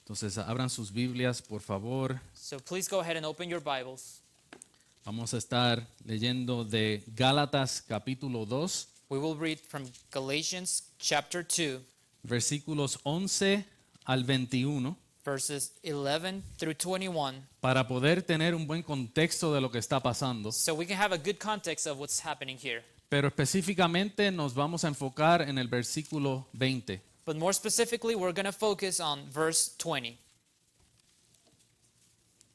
Entonces, abran sus Biblias, por favor. So please go ahead and open your Bibles. Vamos a estar leyendo de Gálatas capítulo 2, We will read from Galatians chapter 2, versículos 11 al 21, verses 11 through 21, para poder tener un buen contexto de lo que está pasando. so we can have a good context of what's happening here. Pero específicamente nos vamos a enfocar en el versículo 20. But more specifically, we're going to focus on verse 20.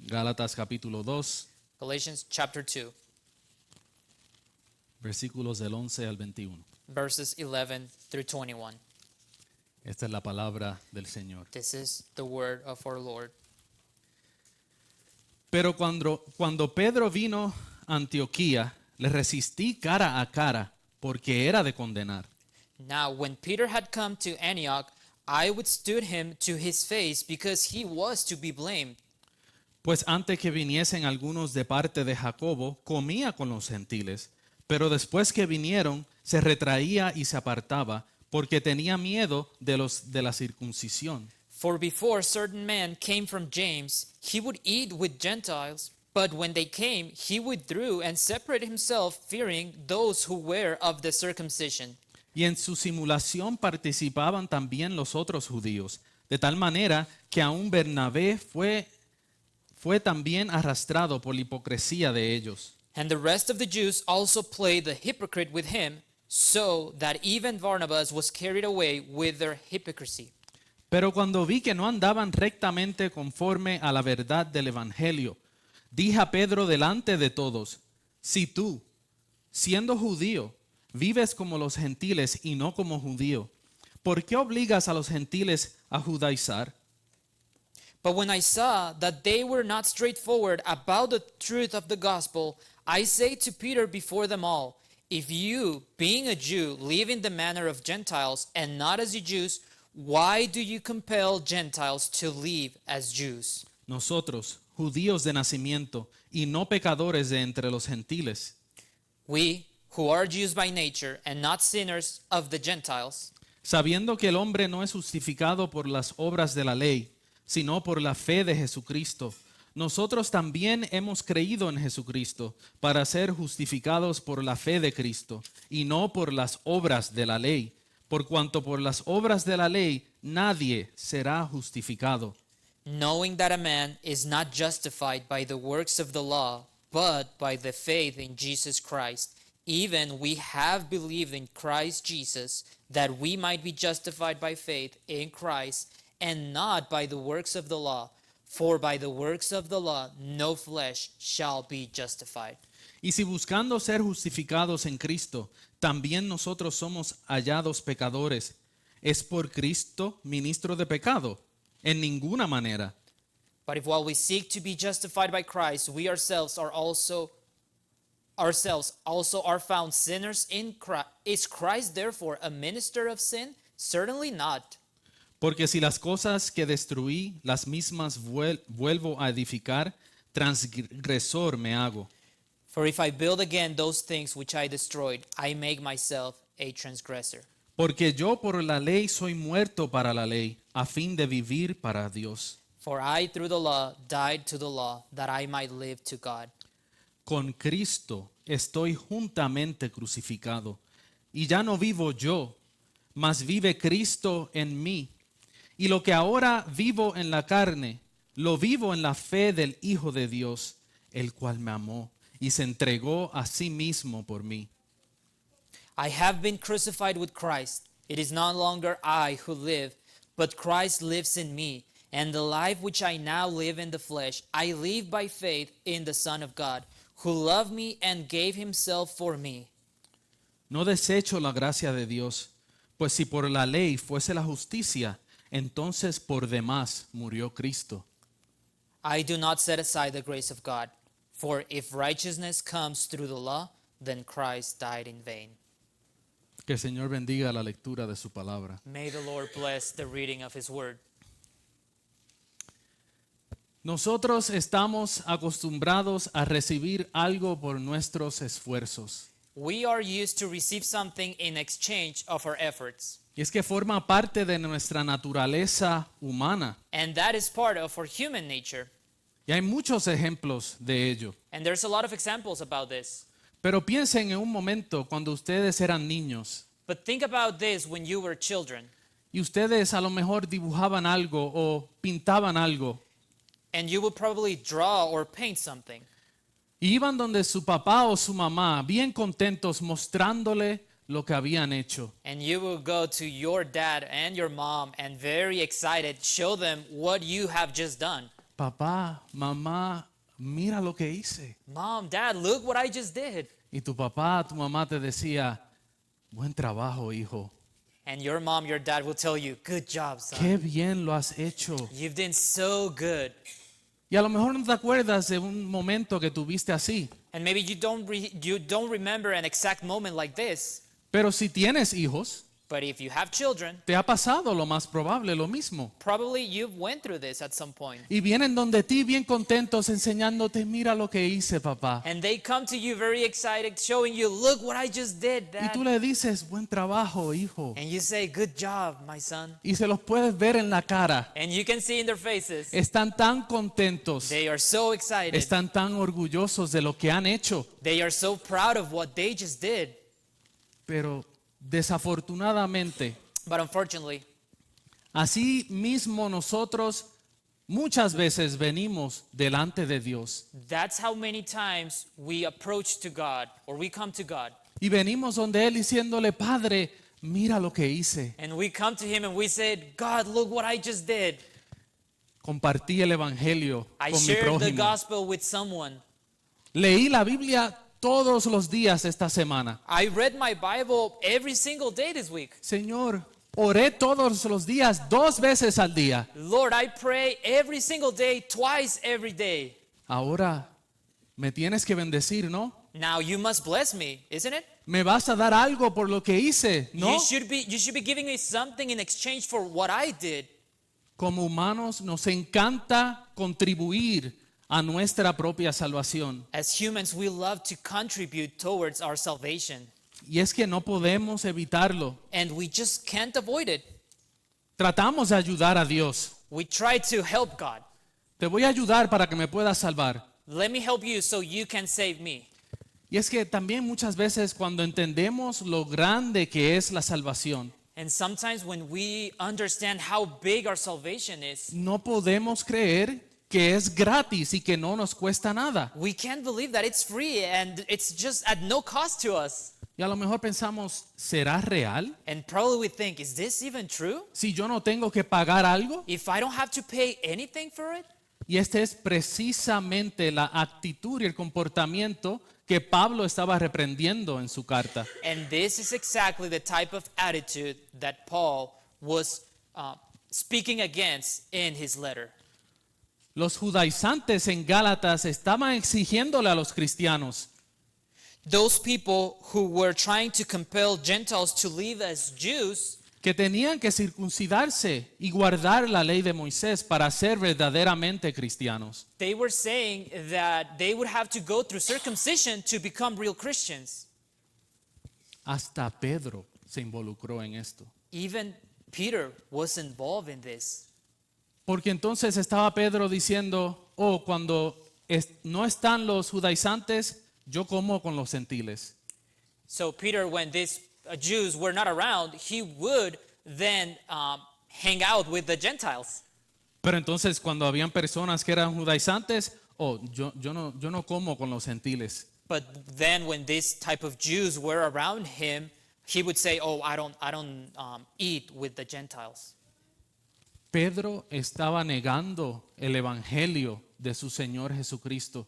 Gálatas capítulo 2, Galatians chapter 2, versículos del 11 al 21. verses 11 through 21. Esta es la palabra del Señor. This is the word of our Lord. Pero cuando Pedro vino a Antioquía, le resistí cara a cara, porque era de condenar. Now, when Peter had come to Antioch, I withstood him to his face because he was to be blamed. Pues antes que viniesen algunos de parte de Jacobo, comía con los gentiles, pero después que vinieron, se retraía y se apartaba, porque tenía miedo de la circuncisión. For before certain men came from James, he would eat with Gentiles, but when they came, he withdrew and separated himself, fearing those who were of the circumcision. Y en su simulación participaban también los otros judíos, de tal manera que aún Bernabé fue también arrastrado por la hipocresía de ellos. And the rest of the Jews also played the hypocrite with him, so that even Barnabas was carried away with their hypocrisy. Pero cuando vi que no andaban rectamente conforme a la verdad del Evangelio, dije a Pedro delante de todos: si tú, siendo judío, vives como los gentiles y no como judío, ¿por qué obligas a los gentiles a judaizar? But when I saw that they were not straightforward about the truth of the gospel, I say to Peter before them all, if you, being a Jew, live in the manner of Gentiles and not as the Jews, why do you compel Gentiles to live as Jews? Nosotros, judíos de nacimiento y no pecadores de entre los gentiles, We, who are Jews by nature and not sinners of the Gentiles, sabiendo que el hombre no es justificado por las obras de la ley, sino por la fe de Jesucristo, nosotros también hemos creído en Jesucristo para ser justificados por la fe de Cristo y no por las obras de la ley, por cuanto por las obras de la ley nadie será justificado. knowing that a man is not justified by the works of the law, but by the faith in Jesus Christ. Even we have believed in Christ Jesus, that we might be justified by faith in Christ, and not by the works of the law. For by the works of the law no flesh shall be justified. Y si buscando ser justificados en Cristo, también nosotros somos hallados pecadores, ¿es por Cristo ministro de pecado? En ninguna manera. But if while we seek to be justified by Christ, we ourselves are found sinners in Christ, is Christ therefore a minister of sin? Certainly not. Porque si las cosas que destruí, las mismas vuelvo a edificar, transgresor me hago. For if I build again those things which I destroyed, I make myself a transgressor. Porque yo por la ley soy muerto para la ley, a fin de vivir para Dios. For I through the law died to the law, that I might live to God. Con Cristo estoy juntamente crucificado, y ya no vivo yo, mas vive Cristo en mí. Y lo que ahora vivo en la carne, lo vivo en la fe del Hijo de Dios, el cual me amó y se entregó a sí mismo por mí. I have been crucified with Christ. It is no longer I who live, but Christ lives in me. And the life which I now live in the flesh, I live by faith in the Son of God, who loved me and gave himself for me. No desecho la gracia de Dios, pues si por la ley fuese la justicia, entonces por demás murió Cristo. I do not set aside the grace of God, for if righteousness comes through the law, then Christ died in vain. Que el Señor bendiga la lectura de su palabra. May the Lord bless the reading of his word. Nosotros estamos acostumbrados a recibir algo por nuestros esfuerzos. We are used to receive something in exchange of our efforts. Y es que forma parte de nuestra naturaleza humana. And that is part of our human nature. Y hay muchos ejemplos de ello. And there's a lot of examples about this. Pero piensen en un momento cuando ustedes eran niños But think about this when you were children y ustedes a lo mejor dibujaban algo o pintaban algo and you would probably draw or paint something. y iban donde su papá o su mamá bien contentos mostrándole lo que habían hecho. And you will go to your dad and your mom and very excited show them what you have just done. Papá, mamá, mira lo que hice. Mom, dad, look what I just did. Y tu papá, tu mamá te decía, buen trabajo, hijo. And your mom, your dad will tell you, good job, son. Qué bien lo has hecho. You've done so good. Y a lo mejor no te acuerdas de un momento que tuviste así. And maybe you don't remember an exact moment like this. Pero si tienes hijos, But if you have children, te ha pasado lo más probable, lo mismo. probably you went through this at some point. Y vienen donde ti bien contentos enseñándote, mira lo que hice, papá. And they come to you very excited, showing you, look what I just did, Y dad. tú le dices, buen trabajo, hijo. And you say, good job, my son. Y se los puedes ver en la cara. And you can see in their faces, Están tan contentos, they are so excited. están tan orgullosos de lo que han hecho. They are so proud of what they just did. Pero desafortunadamente, But unfortunately, así mismo nosotros muchas veces venimos delante de Dios. that's how many times we approach to God or we come to God. Y venimos donde Él diciéndole, Padre, mira lo que hice. And we come to Him and we said, God, look what I just did. Compartí el Evangelio I con mi shared the prójimo. gospel with someone. Leí la Biblia todos los días esta semana. I read my Bible every single day this week. Señor, oré todos los días 2 veces al día. Lord, I pray every single day, twice every day. Ahora me tienes que bendecir, ¿no? Now you must bless me, isn't it? Me vas a dar algo por lo que hice, ¿no? You should be giving me something in exchange for what I did. Como humanos nos encanta contribuir a nuestra propia salvación. As humans, we love to contribute towards our salvation, Y es que no podemos evitarlo. and we just can't avoid it. Tratamos de ayudar a Dios. We try to help God. Te voy a ayudar para que me puedas salvar. Let me help you so you can save me. Y es que también muchas veces cuando entendemos lo grande que es la salvación, And sometimes when we understand how big our salvation is, no podemos creer que es gratis y que no nos cuesta nada. we can't believe that it's free and it's just at no cost to us. Y a lo mejor pensamos, ¿será real? And probably we think, is this even true? Si yo no tengo que pagar algo. If I don't have to pay anything for it? Y esta es precisamente la actitud y el comportamiento que Pablo estaba reprendiendo en su carta. And this is exactly the type of attitude that Paul was speaking against in his letter. Los judaizantes en Gálatas estaban exigiéndole a los cristianos Those people who were trying to compel Gentiles to live as Jews, que tenían que circuncidarse y guardar la ley de Moisés para ser verdaderamente cristianos. they were saying that they would have to go through circumcision to become real Christians. Hasta Pedro se involucró en esto. Even Peter was involved in this. Porque entonces estaba Pedro diciendo, oh, cuando no están los judaizantes, yo como con los gentiles. So Peter, when these Jews were not around, he would then hang out with the Gentiles. Pero entonces cuando habían personas que eran judaizantes, oh, yo no como con los gentiles. But then when this type of Jews were around him, he would say, "Oh, I don't eat with the Gentiles." Pedro estaba negando el evangelio de su Señor Jesucristo.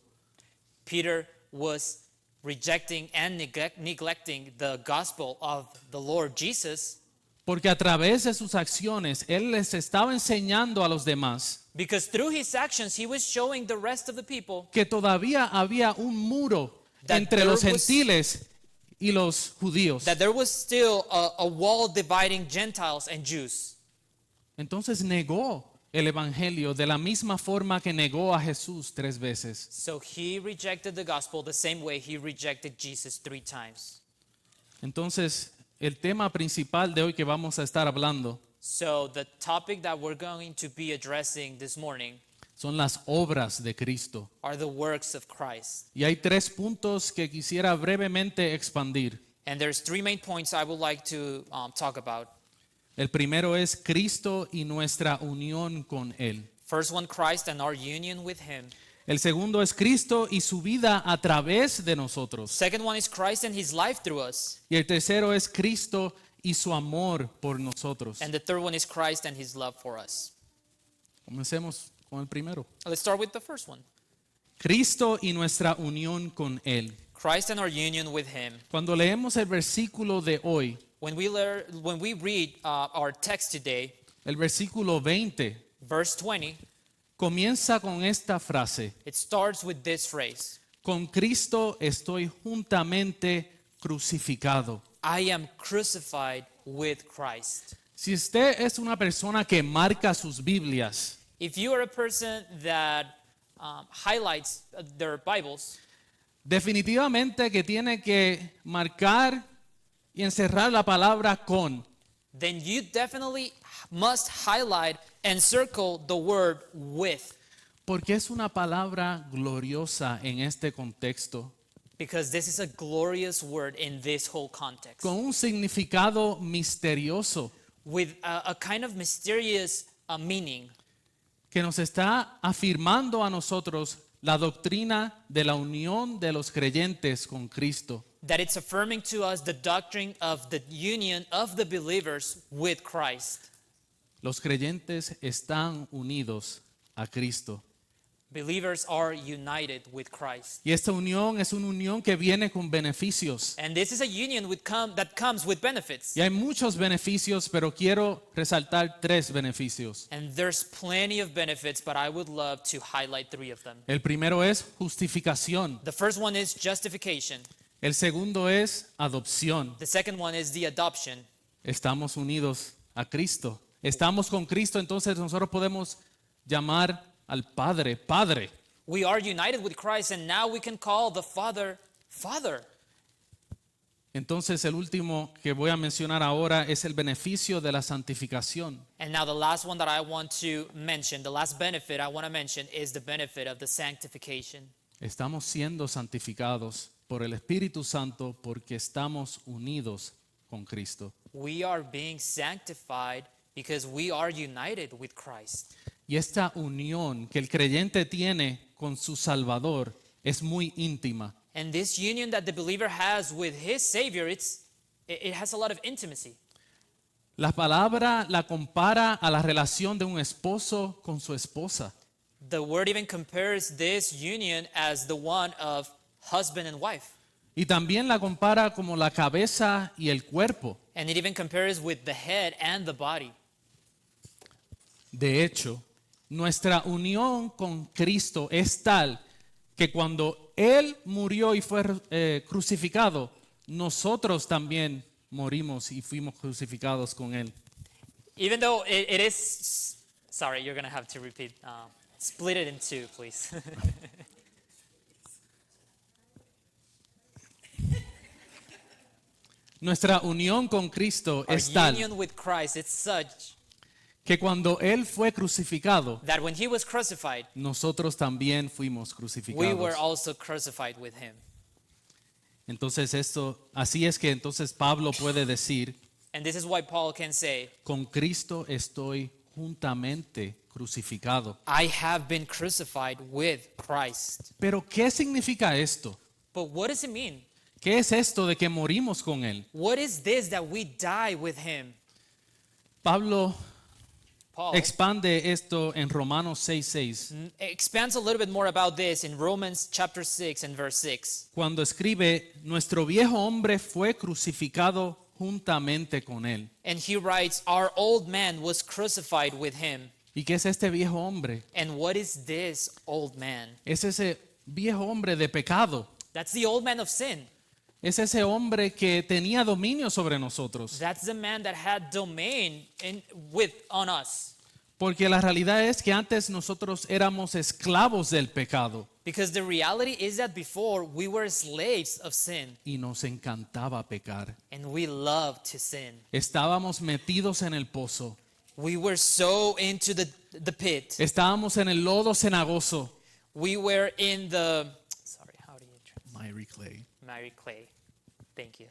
Peter was rejecting and neglecting the gospel of the Lord Jesus, Porque a través de sus acciones, Él les estaba enseñando a los demás because through his actions he was showing the rest of the people que todavía había un muro That entre there los was- gentiles y los judíos. that there was still a wall dividing Gentiles and Jews. Entonces negó el evangelio de la misma forma que negó a Jesús 3 veces. So he rejected the gospel the same way he rejected Jesus 3 times. Entonces, el tema principal de hoy que vamos a estar hablando So the topic that we're going to be addressing this morning son las obras de Cristo. are the works of Christ. Y hay 3 puntos que quisiera brevemente expandir. And there's 3 main points I would like to talk about. El primero es Cristo y nuestra unión con Él. First one, Christ and our union with him. El segundo es Cristo y su vida a través de nosotros. Second one is Christ and his life through us. Y el tercero es Cristo y su amor por nosotros. And the third one is Christ and his love for us. Comencemos con el primero. Let's start with the first one. Cristo y nuestra unión con Él. Christ and our union with him. Cuando leemos el versículo de hoy, When we read our text today, el versículo 20, verse 20, comienza con esta frase: it starts with this phrase. con Cristo estoy juntamente crucificado. I am crucified with Christ. Si usted es una persona que marca sus Biblias, If you are a person that highlights their Bibles, definitivamente que tiene que marcar y encerrar la palabra con. then you definitely must highlight and circle the word with, Porque es una palabra gloriosa en este contexto, because this is a glorious word in this whole context, con un significado misterioso with a kind of mysterious meaning que nos está afirmando a nosotros la doctrina de la unión de los creyentes con Cristo. that it's affirming to us the doctrine of the union of the believers with Christ. Los creyentes están unidos a Cristo. Believers are united with Christ. Y esta unión es una unión que viene con beneficios. And this is a union that comes with benefits. Y hay muchos beneficios, pero quiero resaltar 3 beneficios. And there's plenty of benefits, but I would love to highlight 3 of them. El primero es justificación. The first one is justification. El segundo es adopción. The second one is the adoption. Estamos unidos a Cristo. Estamos con Cristo, entonces nosotros podemos llamar al Padre, Padre. We are united with Christ, and now we can call the Father, Father. Entonces el último que voy a mencionar ahora es el beneficio de la santificación. And now the last one that I want to mention, the last benefit I want to mention is the benefit of the sanctification. Estamos siendo santificados por el Espíritu Santo porque estamos unidos con Cristo. We are being sanctified because we are united with Christ. Y esta unión que el creyente tiene con su Salvador es muy íntima. And this union that the believer has with his Savior, it has a lot of intimacy. La palabra la compara a la relación de un esposo con su esposa. The word even compares this union as the one of husband and wife. Y también la compara como la cabeza y el cuerpo. And it even compares with the head and the body. De hecho, nuestra unión con Cristo es tal que cuando Él murió y fue crucificado, nosotros también morimos y fuimos crucificados con Él. Even though it is, sorry, you're going to have to repeat. Split it in 2, please. Nuestra unión con Cristo Our es tal union with Christ, it's such que cuando Él fue crucificado, that when he was crucified, nosotros también fuimos we were crucificados. also crucified with him. Entonces así es que entonces Pablo puede decir, And this is why Paul can say, con Cristo estoy juntamente crucificado. I have been crucified with Christ. Pero ¿qué significa esto? But what does it mean? ¿Qué es esto de que morimos con Él? What is this that we die with him? Pablo Paul expande esto en Romanos 6:6, expands a little bit more about this in Romans chapter 6 and verse 6. cuando escribe, nuestro viejo hombre fue crucificado juntamente con Él. And he writes, our old man was crucified with him. ¿Y qué es este viejo hombre? And what is this old man? Es ese viejo hombre de pecado. That's the old man of sin. Es ese hombre que tenía dominio sobre nosotros. That's the man that had domain on us. Porque la realidad es que antes nosotros éramos esclavos del pecado. Because the reality is that before we were slaves of sin y nos encantaba pecar. and we loved to sin. Estábamos metidos en el pozo. We were so into the pit. Estábamos en el lodo cenagoso. We were in the, sorry, how do you translate? Miry clay. Mary clay. Thank you.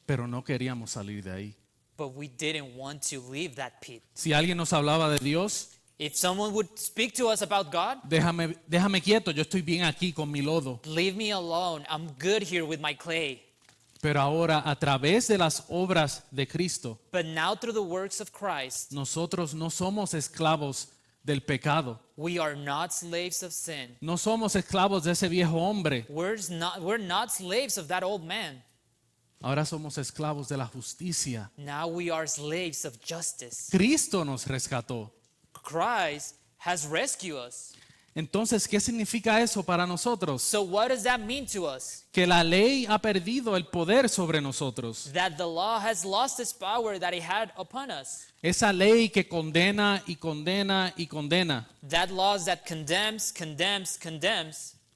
Pero no queríamos salir de ahí. But we didn't want to leave that pit. Si alguien nos hablaba de Dios, If someone would speak to us about God, déjame quieto, yo estoy bien aquí con mi lodo. leave me alone. I'm good here with my clay. Pero ahora, a través de las obras de Cristo, But now through the works of Christ, nosotros no somos esclavos del pecado. we are not slaves of sin. No somos esclavos de ese viejo hombre. We're not slaves of that old man. Ahora somos esclavos de la justicia. Now we are slaves of justice. Cristo nos rescató. Christ has rescued us. Entonces, ¿qué significa eso para nosotros? So what does that mean to us? Que la ley ha perdido el poder sobre nosotros. That the law has lost its power that it had upon us. Esa ley que condena y condena y condena. That law that condemns.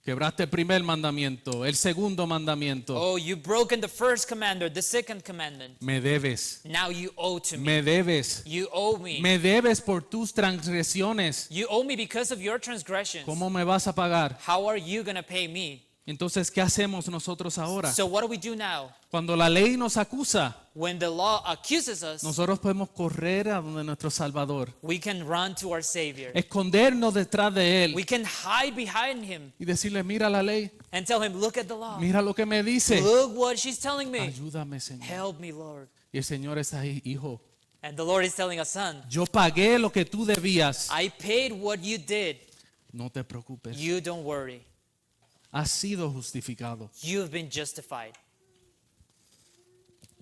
Quebraste el primer mandamiento, el segundo mandamiento. Oh, you've broken the first commandment, the second commandment. Me debes, Now you owe to me. me debes, You owe me. me debes por tus transgresiones. You owe me because of your transgressions. ¿Cómo me vas a pagar? How are you going to pay me? Entonces, ¿qué hacemos nosotros ahora? So what do we do now? Cuando la ley nos acusa, When the law accuses us, nosotros podemos correr a donde nuestro Salvador, we can run to our Savior. escondernos detrás de Él We can hide behind Him y decirle, mira la ley, and tell Him, look at the law. mira lo que me dice. Look what she's telling me. Ayúdame, Señor. Help me, Lord. Y el Señor está ahí, hijo. And the Lord is telling us, son, Yo pagué lo que tú debías. I paid what you did. No te preocupes. You don't worry. Has sido justificado. You've been justified.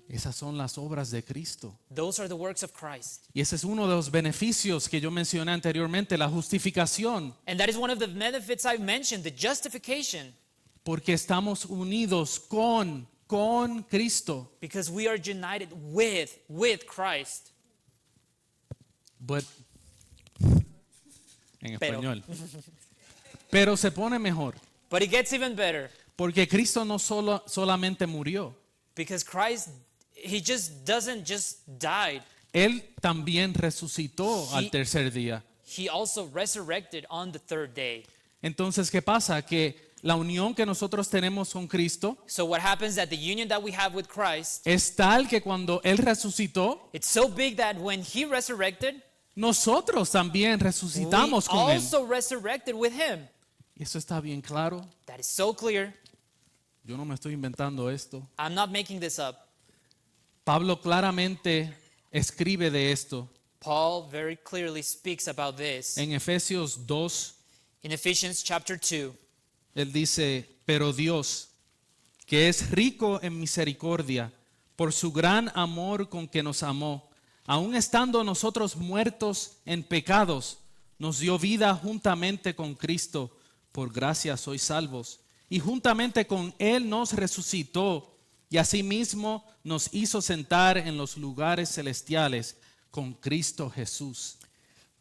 Esas son las obras de Cristo. Those are the works of Christ. Y ese es uno de los beneficios que yo mencioné anteriormente, la justificación. And that is one of the benefits I mentioned, the justification. Porque estamos unidos con Cristo. Because we are united with Christ. But, en Pero. español. Pero se pone mejor. But it gets even better. Porque Cristo no solamente murió. Because Christ, He doesn't just died. Él también resucitó al He- tercer día. He also resurrected on the third day. Entonces, ¿qué pasa? Que la unión que nosotros tenemos con Cristo So what happens that the union that we have with Christ, es tal que cuando Él resucitó, it's so big that when He resurrected, nosotros también we resucitamos con Él. also resurrected with Him. Eso está bien claro. That is so clear. Yo no me estoy inventando esto. I'm not making this up. Pablo claramente escribe de esto Paul very clearly speaks about this. en Efesios 2. In Ephesians chapter 2, Él dice, pero Dios, que es rico en misericordia, por su gran amor con que nos amó, aun estando nosotros muertos en pecados, nos dio vida juntamente con Cristo. Por gracia sois salvos. Y juntamente con Él nos resucitó y asimismo nos hizo sentar en los lugares celestiales con Cristo Jesús.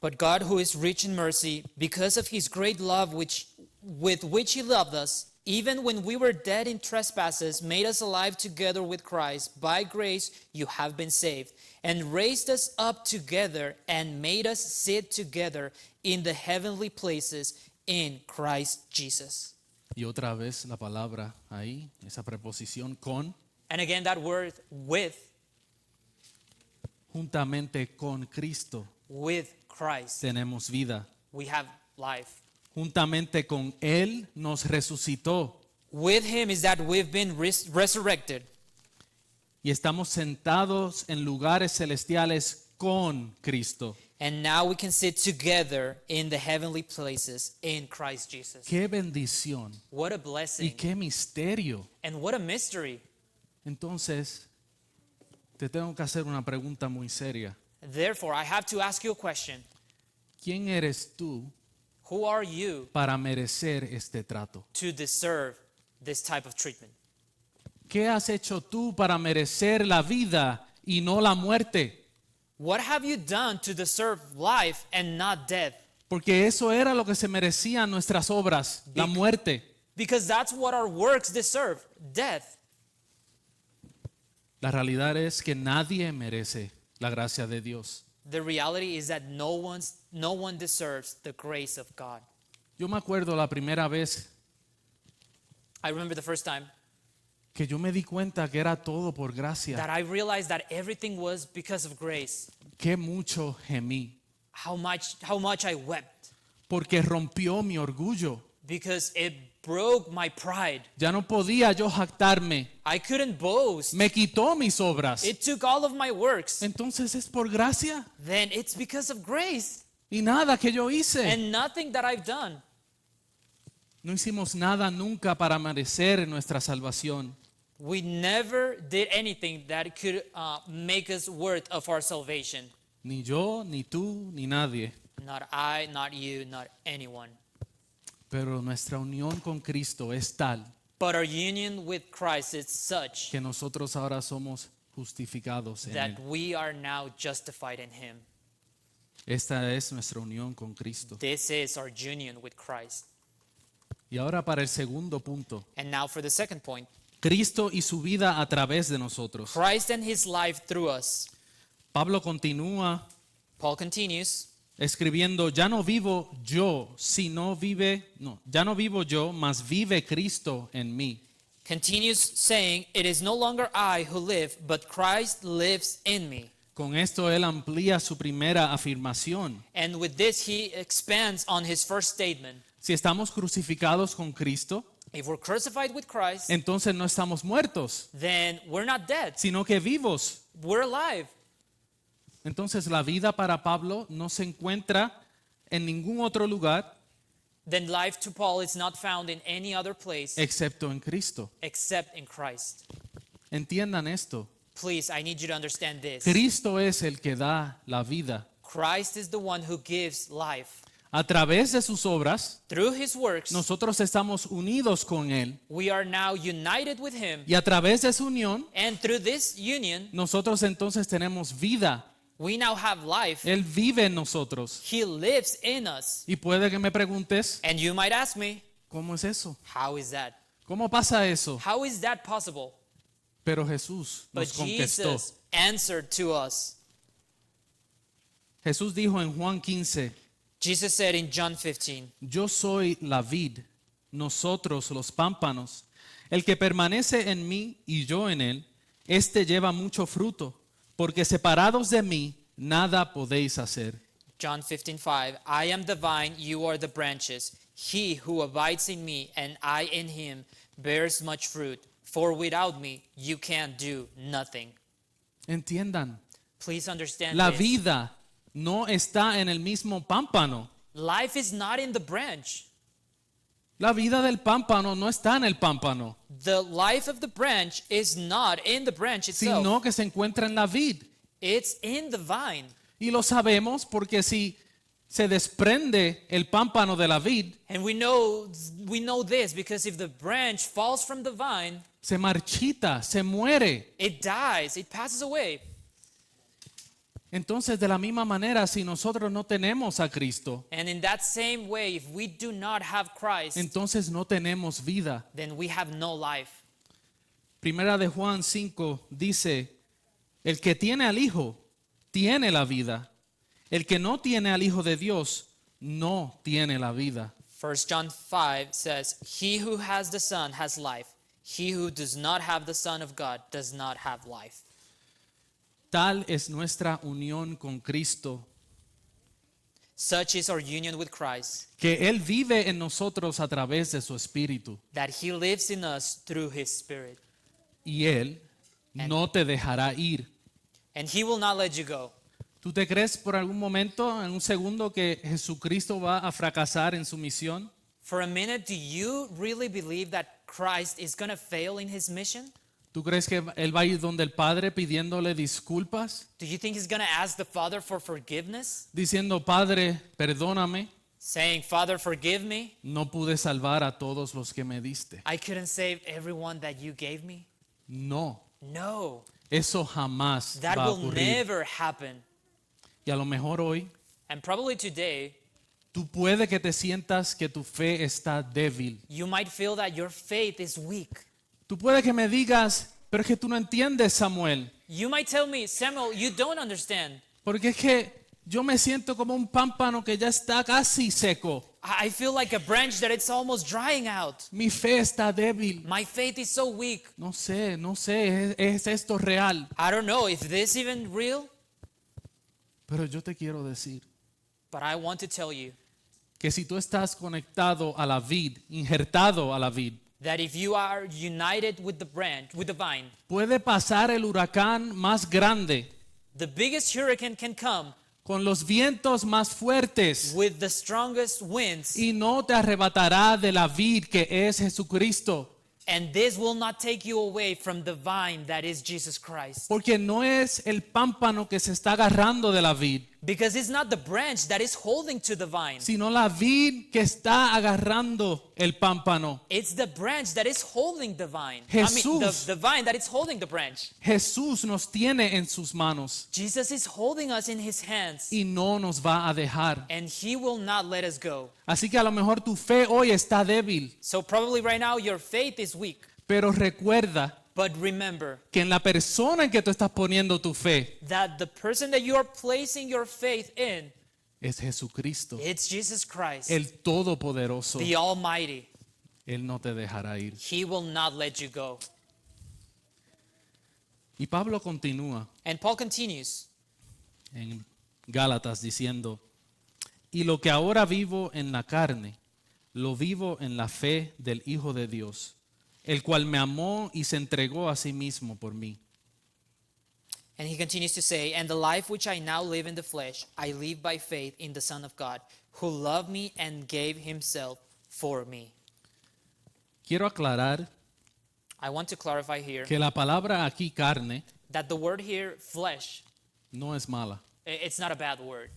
but God, who is rich in mercy, because of His great love with which He loved us, even when we were dead in trespasses, made us alive together with Christ. By grace you have been saved, and raised us up together and made us sit together in the heavenly places in Christ Jesus. Y otra vez la palabra ahí, esa preposición con, And again, that word with juntamente con Cristo Christ, tenemos vida. we have life. Juntamente con Él nos resucitó With Him is that we've been resurrected. y estamos sentados en lugares celestiales con Cristo. And now we can sit together in the heavenly places in Christ Jesus. Qué bendición What a y blessing qué misterio. and what a mystery. Entonces, te tengo que hacer una pregunta muy seria. Therefore, I have to ask you a question. ¿Quién eres tú Who are you para merecer este trato? to deserve this type of treatment? ¿Qué has hecho tú para merecer la vida y no la muerte? What have you done to deserve life and not death? Porque eso era lo que se merecían nuestras obras, la muerte. Because that's what our works deserve, death. La realidad es que nadie merece la gracia de Dios. The reality is that no one deserves the grace of God. Yo me acuerdo la primera vez I remember the first time que yo me di cuenta que era todo por gracia. that I realized that everything was because of grace. Qué mucho gemí. How much I wept Porque rompió mi orgullo. because it broke my pride. Ya no podía yo jactarme. I couldn't boast. Me quitó mis obras. It took all of my works. Entonces es por gracia. Then it's because of grace Y nada que yo hice. and nothing that I've done. No hicimos nada nunca para merecer nuestra salvación. We never did anything that could make us worth of our salvation. Ni yo, ni tú, ni nadie. Not I, not you, not anyone. Pero nuestra unión con Cristo es tal But our union with Christ is such que nosotros ahora somos justificados en that Él. we are now justified in Him. Esta es nuestra unión con Cristo. This is our union with Christ. Y ahora para el segundo punto. And now for the second point, Cristo y su vida a través de nosotros. Christ and His life through us. Pablo continúa Paul continues, escribiendo, ya no vivo yo, ya no vivo yo, mas vive Cristo en mí. continues saying, it is no longer I who live, but Christ lives in me. Con esto él amplía su primera afirmación. And with this, he expands on his first statement. Si estamos crucificados con Cristo, If we're crucified with Christ, entonces no estamos muertos, then we're not dead. sino que vivos. We're alive. Entonces la vida para Pablo no se encuentra en ningún otro lugar Then life to Paul is not found in any other place excepto en Cristo. except in Christ. Entiendan esto. Please, I need you to understand this. Cristo es el que da la vida. Christ is the one who gives life. A través de sus obras, Through his works, nosotros estamos unidos con Él. we are now united with him. Y a través de su unión, And through this union, nosotros entonces tenemos vida. we now have life. Él vive en nosotros. He lives in us. Y puede que me preguntes, And you might ask me, ¿cómo es eso? how is that? ¿Cómo pasa eso? How is that possible? Pero Jesús But nos contestó. Jesus answered to us. Jesús dijo en Juan 15, Jesus said in John 15, yo soy la vid, nosotros los pámpanos. El que permanece en mí y yo en él, este lleva mucho fruto, porque separados de mí nada podéis hacer. John 15:5, I am the vine, you are the branches. He who abides in me and I in him bears much fruit, for without me you can do nothing. Entiendan, Please understand la this. vida no está en el mismo pámpano. Life is not in the branch. La vida del pámpano no está en el pámpano, The life of the branch is not in the branch itself. sino que se encuentra en la vid. It's in the vine. Y lo sabemos porque si se desprende el pámpano de la vid, And we know this because if the branch falls from the vine, se marchita, se muere. it dies, it passes away. Entonces, de la misma manera, si nosotros no tenemos a Cristo, And in that same way, if we do not have Christ, entonces no tenemos vida. then we have no life. Primera de Juan 5 dice, el que tiene al Hijo, tiene la vida. El que no tiene al Hijo de Dios, no tiene la vida. 1 John 5 says, he who has the Son has life. He who does not have the Son of God does not have life. Tal es nuestra unión con Cristo, Such is our union with Christ, que Él vive en nosotros a través de su Espíritu. that he lives in us through his Spirit. Y Él no te dejará ir. And he will not let you go. ¿Tú te crees por algún momento, en un segundo, que Jesucristo va a fracasar en su misión? For a minute, do you really believe that Christ is going to fail in his mission? ¿Tú crees que Él va a ir donde el Padre pidiéndole disculpas? Do you think he's going to ask the Father for forgiveness? Diciendo, Padre, perdóname, Saying, Father, forgive me. no pude salvar a todos los que me diste. I couldn't save everyone that you gave me. No, No, eso jamás that va a will ocurrir. never happen. Y a lo mejor hoy And probably today, Tú puede que te sientas que tu fe está débil. You might feel that your faith is weak. Tú puede que me digas, pero es que tú no entiendes, Samuel. You might tell me, Samuel, you don't understand. Porque es que yo me siento como un pámpano que ya está casi seco. I feel like a branch that it's almost drying out. Mi fe está débil. My faith is so weak. No sé, ¿es esto real? I don't know if this even real, Pero yo te quiero decir but I want to tell you que si tú estás conectado a la vid, injertado a la vid, that if you are united with the branch, with the vine, puede pasar el huracán más grande the biggest hurricane can come con los vientos más fuertes with the strongest winds, y no te arrebatará de la vid que es Jesucristo. and this will not take you away from the vine that is Jesus Christ. Porque no es el pámpano que se está agarrando de la vid, Because it's not the branch that is holding to the vine. sino la vid que está agarrando el pámpano. It's the branch that is holding the vine. Jesús. The vine that is holding the branch. Jesús nos tiene en sus manos Jesus is holding us in his hands, y no nos va a dejar. and he will not let us go. Así que a lo mejor tu fe hoy está débil, So probably right now your faith is weak. pero recuerda But remember que en la persona en que tú estás poniendo tu fe that the person that you are placing your faith in, es Jesucristo, it's Jesus Christ, el Todopoderoso. the Almighty. Él no te dejará ir. He will not let you go. Y Pablo continúa And Paul continues, en Gálatas diciendo, y lo que ahora vivo en la carne, lo vivo en la fe del Hijo de Dios, el cual me amó y se entregó a sí mismo por mí. and he continues to say, and the life which I now live in the flesh, I live by faith in the Son of God, who loved me and gave himself for me. Quiero aclarar I want to clarify here que la palabra aquí carne that the word here, flesh, no es mala. it's not a bad word.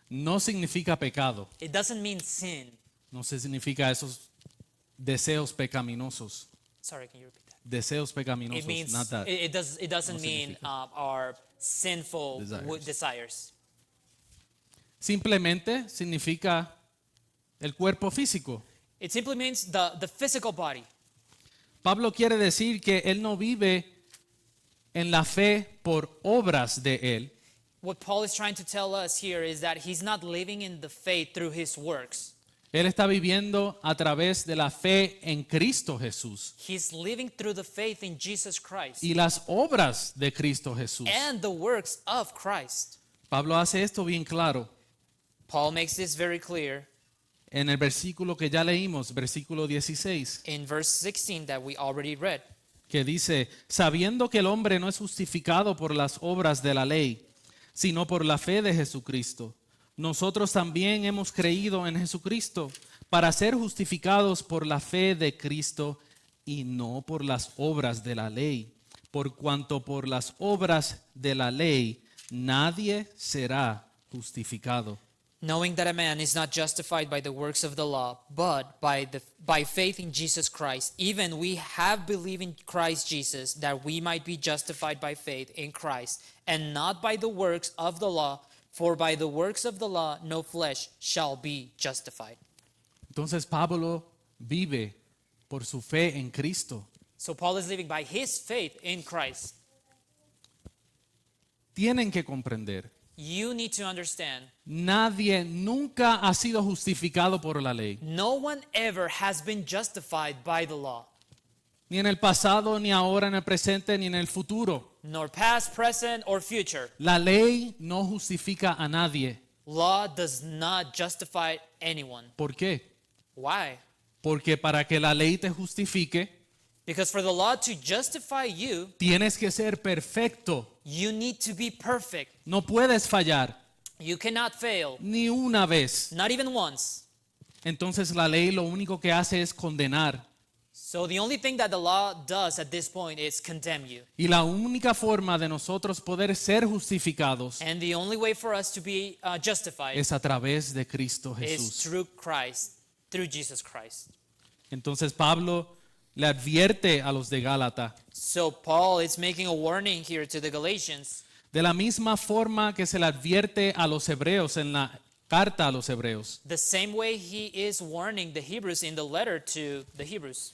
No significa pecado. It doesn't mean sin. No se significa esos deseos pecaminosos. Sorry, can you repeat that? Deseos pecaminosos, It means not that. it doesn't No mean significa. our sinful Desires. desires. Simplemente significa el cuerpo físico. It simply means the physical body. Pablo quiere decir que él no vive en la fe por obras de él, What Paul is trying to tell us here is that he's not living in the faith through his works. él está viviendo a través de la fe en Cristo Jesús He's living through the faith in Jesus Christ y las obras de Cristo Jesús. and the works of Christ. Pablo hace esto bien claro Paul makes this very clear en el versículo que ya leímos, versículo 16, in verse 16 that we already read. que dice, sabiendo que el hombre no es justificado por las obras de la ley, sino por la fe de Jesucristo. Nosotros también hemos creído en Jesucristo para ser justificados por la fe de Cristo y no por las obras de la ley, por cuanto por las obras de la ley nadie será justificado. Knowing that a man is not justified by the works of the law, but by faith in Jesus Christ, even we have believed in Christ Jesus, that we might be justified by faith in Christ, and not by the works of the law, for by the works of the law no flesh shall be justified. Entonces Pablo vive por su fe en Cristo. So Paul is living by his faith in Christ. Tienen que comprender, You need to understand, nadie nunca ha sido justificado por la ley. no one ever has been justified by the law, Ni en el pasado, ni ahora, en el presente, ni en el futuro. nor past, present, or future. La ley no justifica a nadie. Law does not justify anyone. ¿Por qué? Why? Porque para que la ley te justifique, Because for the law to justify you, tienes que ser perfecto. you need to be perfect. No puedes fallar You cannot fail, ni una vez. not even once. Entonces la ley lo único que hace es condenar. So the only thing that the law does at this point is condemn you. Y la única forma de nosotros poder ser justificados And the only way for us to be justified es a través de Cristo is Jesús. through Christ, through Jesus Christ. Entonces Pablo le advierte a los de Gálata, So Paul is making a warning here to the Galatians, de la misma forma que se le advierte a los hebreos en la carta a los hebreos, the same way he is warning the Hebrews in the letter to the Hebrews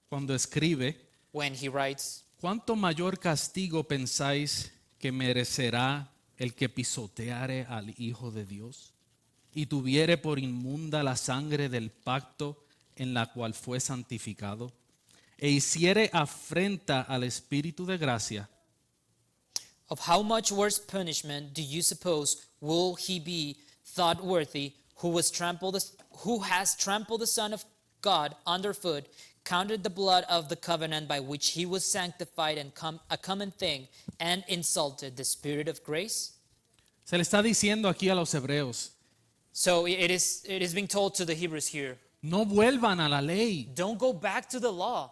cuando escribe, when he writes, ¿cuánto mayor castigo pensáis que merecerá el que pisoteare al Hijo de Dios y tuviere por inmunda la sangre del pacto en la cual fue santificado e hiciere afrenta al Espíritu de gracia? of how much worse punishment do you suppose will he be thought worthy who has trampled the Son of God underfoot, counted the blood of the covenant by which he was sanctified and a common thing, and insulted the Spirit of grace? Se le está diciendo aquí a los hebreos, So it is being told to the Hebrews here, no vuelvan a la ley, don't go back to the law.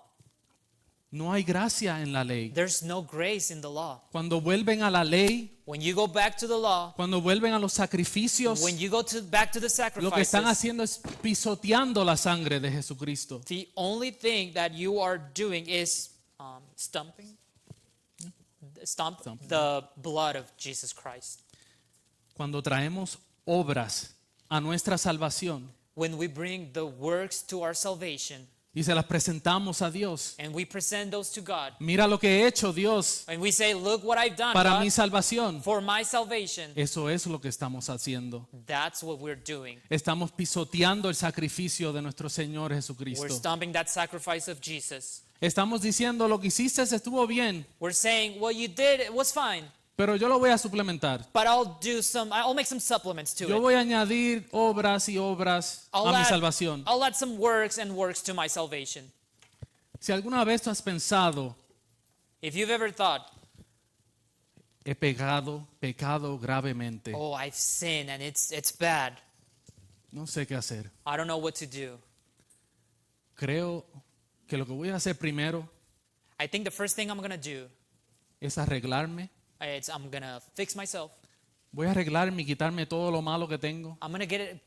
no hay gracia en la ley. There's no grace in the law. Cuando vuelven a la ley, When you go back to the law, cuando vuelven a los sacrificios, when you go back to the lo que están sacrifices, haciendo es pisoteando la sangre de Jesucristo. the only thing that you are doing is stomping the blood of Jesus Christ. Cuando traemos obras a nuestra salvación When we bring the works to our salvation y se las presentamos a Dios, and we present those to God, mira lo que he hecho, Dios, and we say, look what I've done, para God, mi salvación. for my salvation, Eso es lo que estamos haciendo. that's what we're doing. Estamos pisoteando el sacrificio de nuestro Señor We're Jesucristo. stomping that sacrifice of Jesus. Estamos diciendo lo que hiciste estuvo bien, We're saying, what you did, it was fine, pero yo lo voy a suplementar. but I'll make some supplements to Yo it. voy a añadir obras y obras a mi salvación. I'll add some works and works to my salvation. Si alguna vez tú has pensado, If you've ever thought, he pecado gravemente, oh, I've sinned and it's bad, no sé qué hacer. I don't know what to do. Creo que lo que voy a hacer primero I think the first thing I'm going to do es arreglarme. is I'm going to fix myself. Voy a arreglarme y quitarme todo lo malo que tengo. I'm going to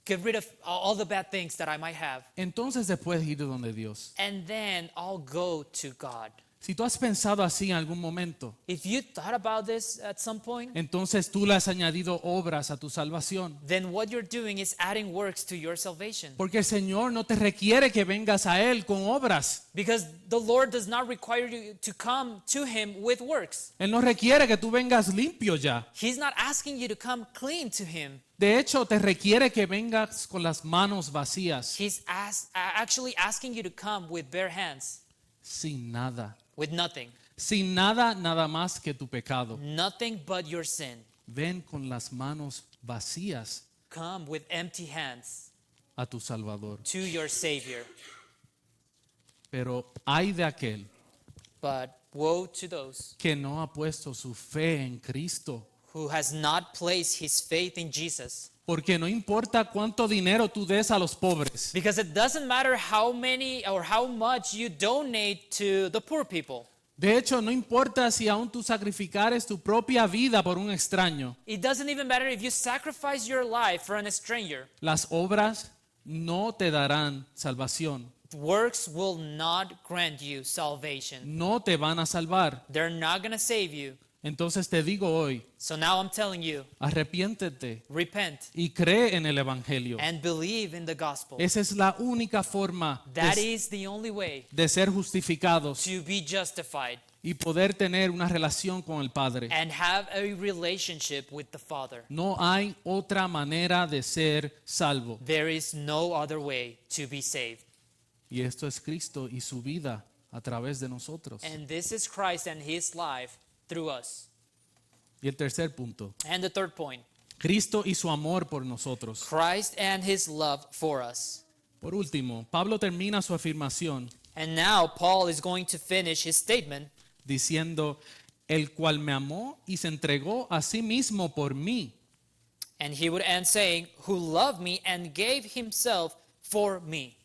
get rid of all the bad things that I might have. Entonces después ir donde Dios. And then I'll go to God. Si tú has pensado así en algún momento, If you thought about this at some point, entonces tú le has añadido obras a tu salvación. then what you're doing is adding works to your salvation. Porque el Señor no te requiere que vengas a Él con obras. Because the Lord does not require you to come to Him with works. Él no requiere que tú vengas limpio ya. He's not asking you to come clean to Him. De hecho, te requiere que vengas con las manos vacías, He's actually asking you to come with bare hands, sin nada. with nothing. Sin nada, nada más que tu pecado. Nothing but your sin. Ven con las manos vacías Come with empty hands a tu Salvador. to your Savior. Pero hay de aquel But woe to those que no ha puesto su fe en Cristo. who has not placed his faith in Jesus. Porque no importa cuánto dinero tú des a los pobres. Because it doesn't matter how many or how much you donate to the poor people. De hecho, no importa si aún tú sacrificares tu propia vida por un extraño. It doesn't even matter if you sacrifice your life for a stranger. Las obras no te darán salvación. Works will not grant you salvation. No te van a salvar. They're not going to save you. Entonces te digo hoy, So now I'm telling you, arrepiéntete repent y cree en el Evangelio. and believe in the gospel. Esa es la única forma That is the only way de ser justificados to be justified y poder tener una relación con el Padre. and have a relationship with the Father. No hay otra manera de ser salvo. There is no other way to be saved. Y esto es Cristo y su vida a través de nosotros. And this is Christ and his life through us. Y el tercer punto, And the third point, Cristo y su amor por nosotros. Christ and his love for us. Por último, Pablo termina su afirmación And now Paul is going to finish his statement diciendo, el cual me amó y se entregó a sí mismo por mí. and he would end saying, who loved me and gave himself for me.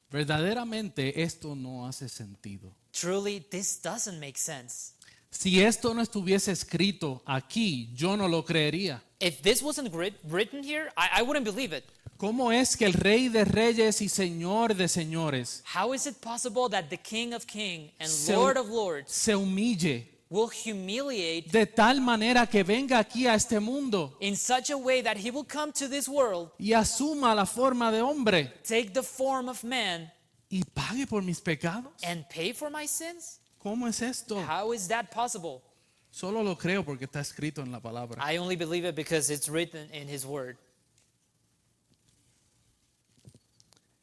Verdaderamente esto no hace sentido. Truly, this doesn't make sense. Si esto no estuviese escrito aquí, yo no lo creería. If this wasn't written here, I wouldn't believe it. ¿Cómo es que el Rey de Reyes y Señor de Señores How is it possible that the King of Kings and Se- Lord of Lords se humille will humiliate de tal manera que venga aquí a este mundo in such a way that he will come to this world, y asuma la forma de hombre take the form of man, y pague por mis pecados? and pay for my sins? ¿Cómo es esto? How is that possible? Solo lo creo porque está escrito en la palabra. I only believe it because it's written in his word.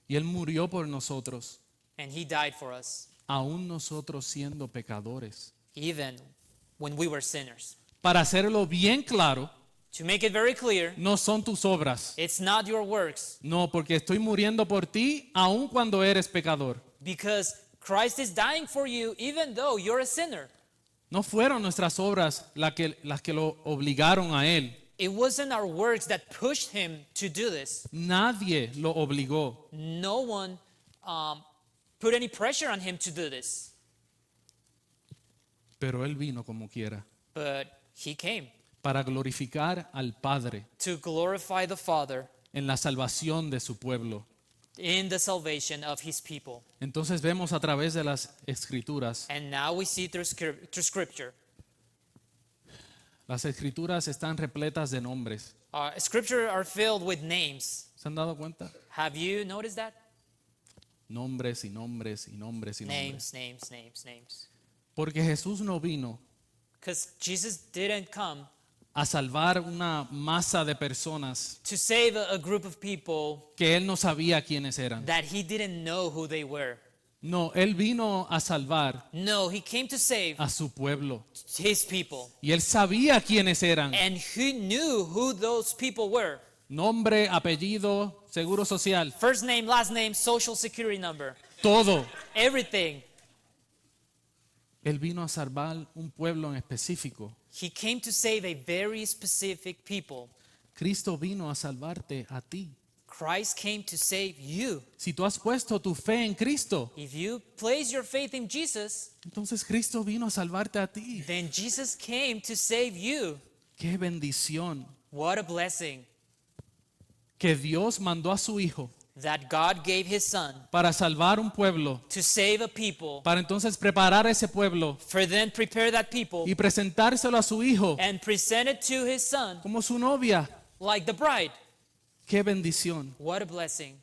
Y Él murió por nosotros, And he died for us, aún nosotros siendo pecadores. even when we were sinners. Para hacerlo bien claro, To make it very clear, no son tus obras. it's not your works, No, porque estoy muriendo por ti aun cuando eres pecador. because Christ is dying for you even though you're a sinner. No fueron nuestras obras las que lo obligaron a Él. It wasn't our works that pushed him to do this. Nadie lo obligó. No one put any pressure on him to do this. Pero Él vino como quiera But he came para glorificar al Padre to glorify the Father en la salvación de su pueblo. in the salvation of his people. Entonces vemos a través de las Escrituras. And now we see through Scripture. Las Escrituras están repletas de nombres. Scripture are filled with names. ¿Se han dado cuenta? Have you noticed that? Nombres y nombres y nombres y nombres. Names. Porque Jesús no vino Because Jesus didn't come a salvar una masa de personas to save a group of people que Él no sabía quiénes eran. that he didn't know who they were. No, Él vino a salvar No, he came to save a su pueblo. his people. Y Él sabía quiénes eran. And he knew who those people were. Nombre, apellido, seguro social, First name, last name, social security number, todo. everything. Él vino a salvar un pueblo en específico. He came to save a very specific people. Cristo vino a salvarte a ti. Christ came to save you. Si tú has puesto tu fe en Cristo, If you place your faith in Jesus, entonces Cristo vino a salvarte a ti. then Jesus came to save you. Qué bendición What a blessing que Dios mandó a su Hijo that God gave his son para salvar un pueblo, to save a people, para entonces preparar ese pueblo for then prepare that people y presentárselo a su Hijo and present it to his son como su novia. like the bride. Qué bendición. What a blessing.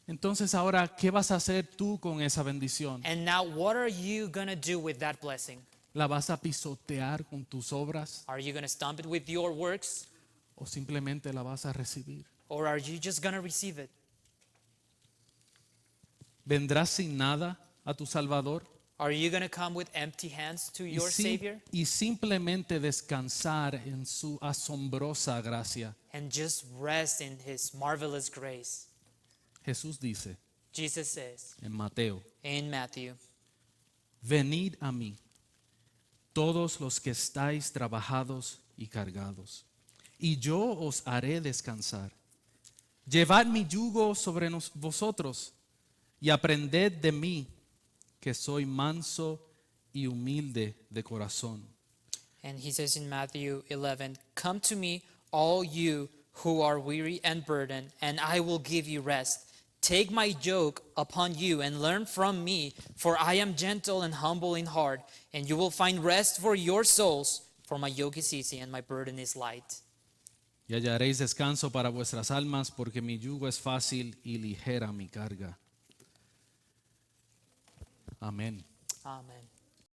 Entonces ahora, ¿qué vas a hacer tú con esa bendición? And now what are you going to do with that blessing? ¿La vas a pisotear con tus obras Are you going to stomp it with your works, o simplemente la vas a recibir? or are you just going to receive it? ¿Vendrás sin nada a tu Salvador? Are you going to come with empty hands to Y, your Savior y simplemente descansar en su asombrosa gracia. and just rest in his marvelous grace? Jesús dice Jesus says en Mateo, in Matthew, venid a mí, todos los que estáis trabajados y cargados, y yo os haré descansar. Llevad mi yugo sobre vosotros y aprended de mí, que soy manso y humilde de corazón. and he says in Matthew 11, come to me, all you who are weary and burdened, and I will give you rest. Take my yoke upon you and learn from me, for I am gentle and humble in heart, and you will find rest for your souls, for my yoke is easy and my burden is light. Y hallaréis descanso para vuestras almas, porque mi yugo es fácil y ligera mi carga. Amén. Amen.